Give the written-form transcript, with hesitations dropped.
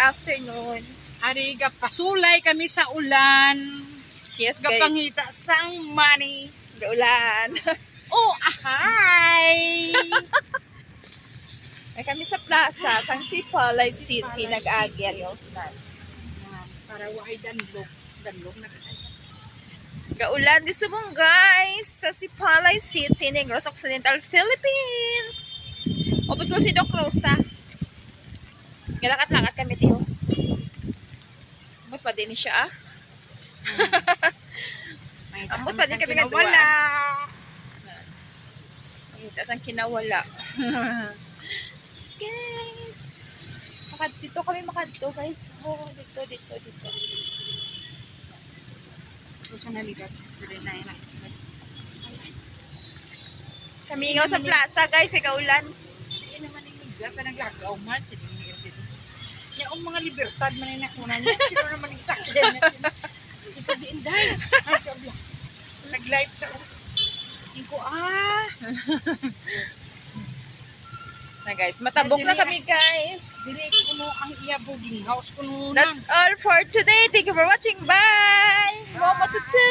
afternoon. Ari, pasulay kami sa ulan. Yes, guys. Gapangita sang money. Gaulan. Oh, ahay! May kami sa plaza, sang Sipalay City, nag-agyan yung Para waay danlog. Danlog na kaya. Gaulan di subong guys sa Sipalay City, Negros Occidental, Philippines. Upod ko si Doc Rosa. Galakat-lakat kami tiyo. Amot pa din siya ah. Amot pa din kami nga wala. Tapos ang kinawala. Guys. Dito kami makadto guys. Oh, dito. Ito siya naligat. Dali na yun. Kami ngaw sa plaza guys, kay kaulan. Hindi naman yung ligat na naglagaw man. Sige, yung mga libertad man yung nakunan niya. Sino naman yung sakyan niya. Ito din dahil. Nag-live sa ko Na guys, matabok na kami guys. Dili kuno ang iya boarding house kuno na. That's all for today. Thank you for watching. Bye. Momo tutu.